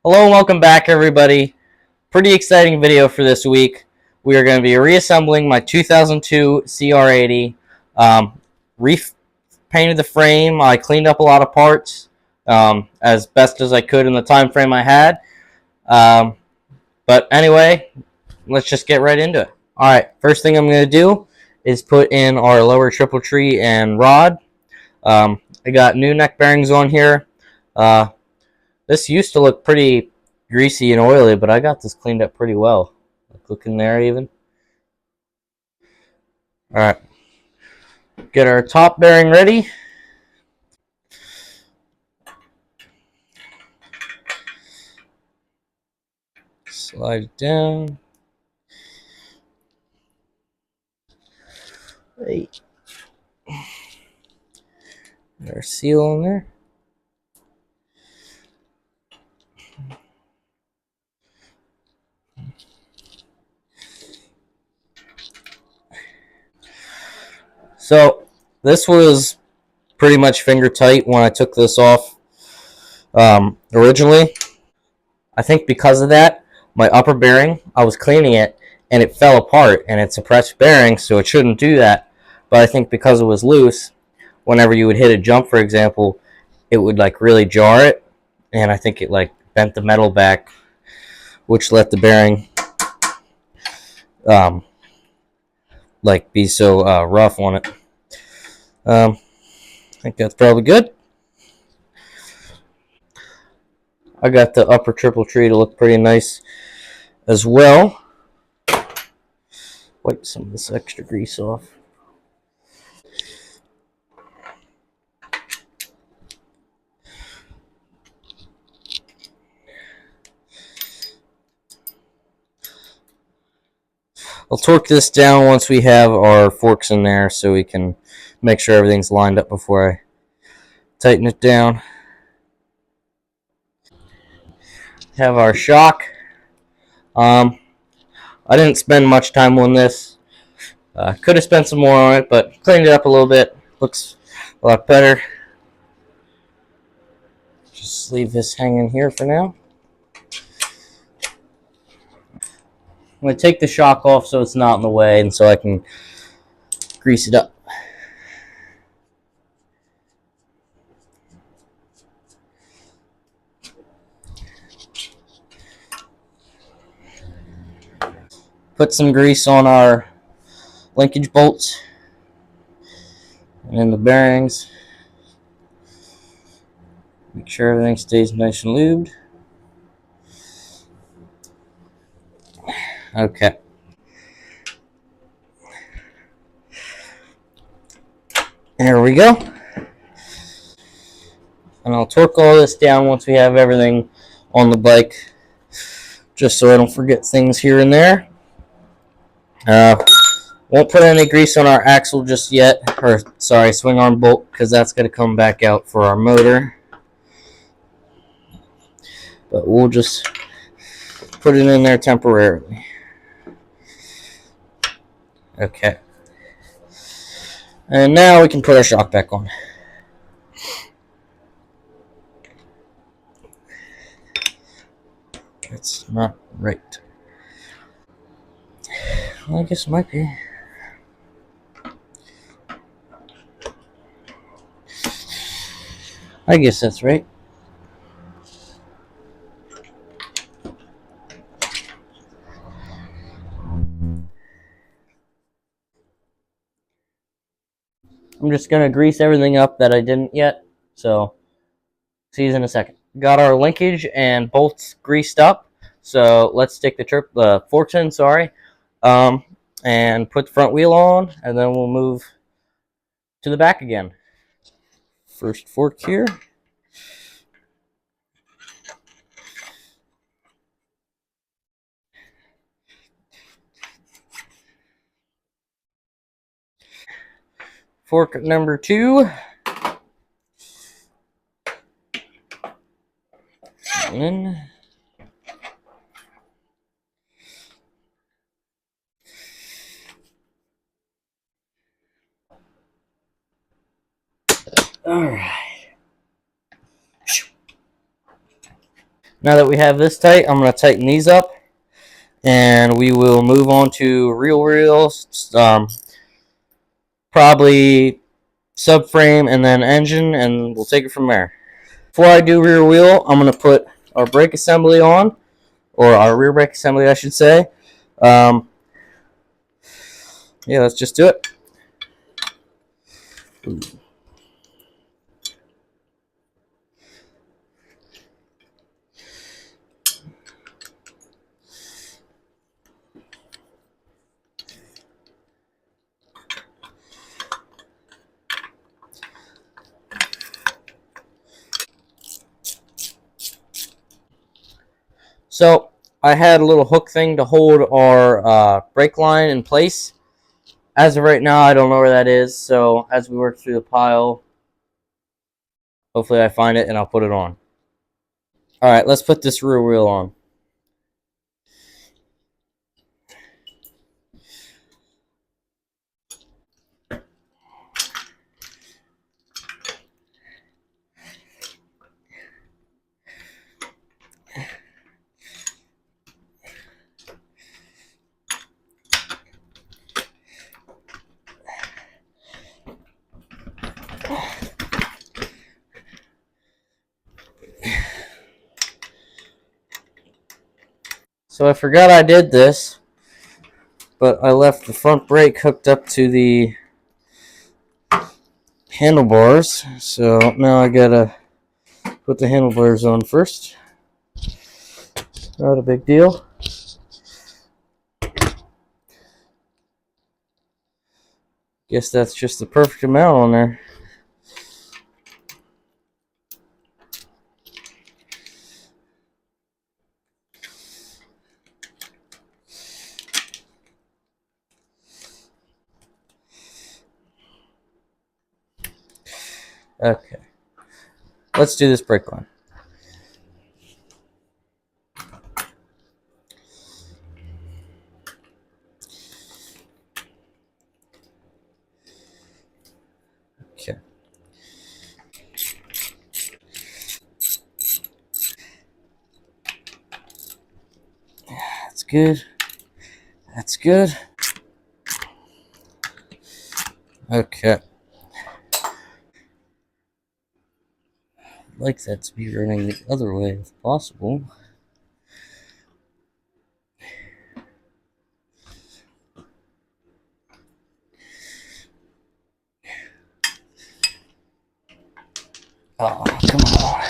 Hello and welcome back, everybody. Pretty exciting video for this week. We are going to be reassembling my 2002 CR80. Repainted the frame. I cleaned up a lot of parts as best as I could in the time frame I had. But anyway, let's just get right into it. Alright, first thing I'm going to do is put in our lower triple tree and rod. I got new neck bearings on here. This used to look pretty greasy and oily, but I got this cleaned up pretty well. Look in there even. Alright. Get our top bearing ready. Slide it down. Right. Get our seal in there. So this was pretty much finger tight when I took this off originally. I think because of that, my upper bearing, I was cleaning it and it fell apart, and it's a pressed bearing, so it shouldn't do that. But I think because it was loose, whenever you would hit a jump, for example, it would like really jar it, and I think it like bent the metal back, which let the bearing like be so rough on it. I think that's probably good. I got the upper triple tree to look pretty nice as well. Wipe some of this extra grease off. I'll torque this down once we have our forks in there so we can make sure everything's lined up before I tighten it down. Have our shock. I didn't spend much time on this. Could have spent some more on it, but cleaned it up a little bit. Looks a lot better. Just leave this hanging here for now. I'm going to take the shock off so it's not in the way and so I can grease it up. Put some grease on our linkage bolts and in the bearings. Make sure everything stays nice and lubed. Okay. There we go. And I'll torque all this down once we have everything on the bike, just so I don't forget things here and there. Won't put any grease on our axle just yet, or sorry, swing arm bolt, because that's going to come back out for our motor. But we'll just put it in there temporarily. Okay. And now we can put our shock back on. It's not right. Well, I guess it might be. I guess that's right. I'm just going to grease everything up that I didn't yet. So, see you in a second. Got our linkage and bolts greased up. So, let's stick the forks in, and put the front wheel on, and then we'll move to the back again. First fork here. Fork number 2. In. Alright. Now that we have this tight, I'm going to tighten these up, and we will move on to real wheels, probably subframe and then engine, and we'll take it from there. Before I do rear wheel, I'm going to put our brake assembly on, or our rear brake assembly, I should say. Yeah, let's just do it. So I had a little hook thing to hold our brake line in place. As of right now, I don't know where that is, so as we work through the pile, hopefully I find it and I'll put it on. Alright, let's put this rear wheel on. So I forgot I did this, but I left the front brake hooked up to the handlebars, so now I gotta put the handlebars on first. Not a big deal. Guess that's just the perfect amount on there. Okay, let's do this brake line. Okay. That's good. That's good. Okay. I'd like that to be running the other way if possible. Oh, come on.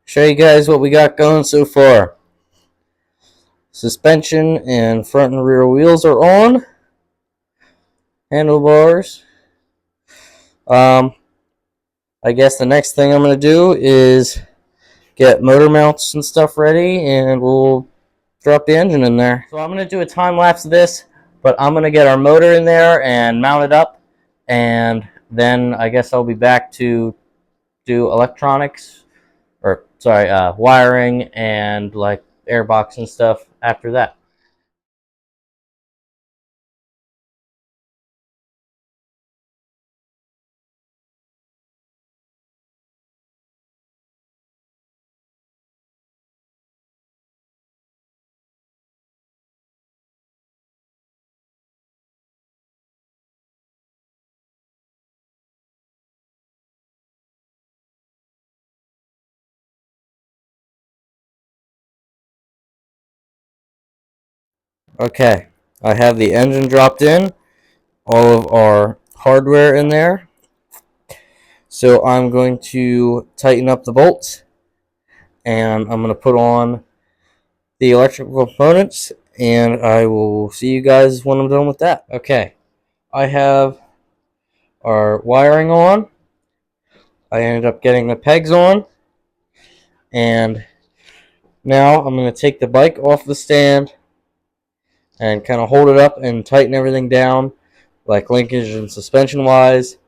Show you guys what we got going so far. Suspension and front and rear wheels are on. Handlebars. I guess the next thing I'm going to do is get motor mounts and stuff ready, and we'll drop the engine in there. So I'm going to do a time lapse of this, but I'm going to get our motor in there and mount it up, and then I guess I'll be back to do electronics, or sorry, wiring and like airbox and stuff after that. Okay, I have the engine dropped in, all of our hardware in there. So I'm going to tighten up the bolts, and I'm going to put on the electrical components, and I will see you guys when I'm done with that. Okay, I have our wiring on. I ended up getting the pegs on, and now I'm going to take the bike off the stand and kind of hold it up and tighten everything down, like linkage and suspension wise,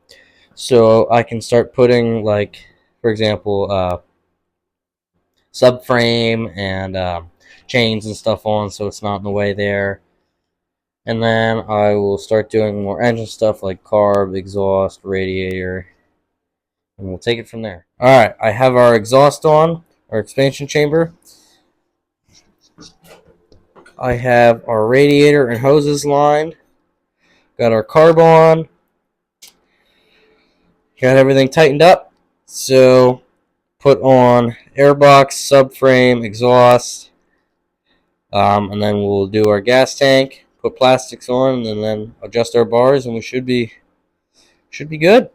so I can start putting, like, for example, subframe and chains and stuff on so it's not in the way there. And then I will start doing more engine stuff like carb, exhaust, radiator, and we'll take it from there. Alright, I have our exhaust on, our expansion chamber. I have our radiator and hoses lined. Got our carb on. Got everything tightened up. So, put on airbox, subframe, exhaust, and then we'll do our gas tank, put plastics on, and then adjust our bars, and we should be good.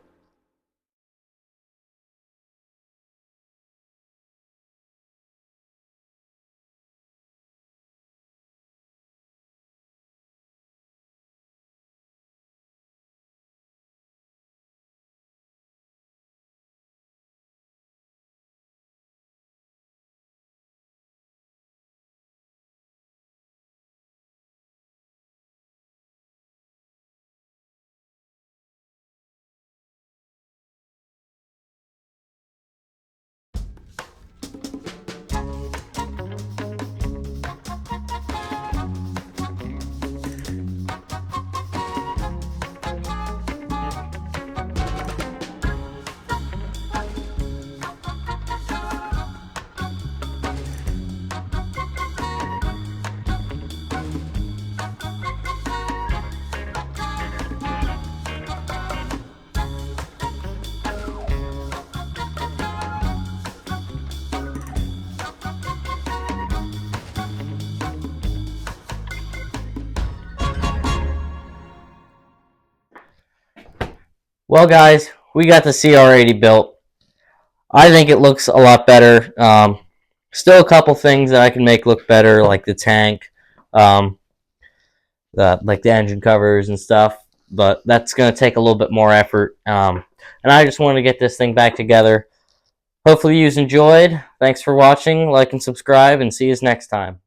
Well, guys, we got the CR80 built. I think it looks a lot better. Still a couple things that I can make look better, like the tank, like the engine covers and stuff. But that's going to take a little bit more effort. And I just want to get this thing back together. Hopefully you enjoyed. Thanks for watching. Like and subscribe, and see you next time.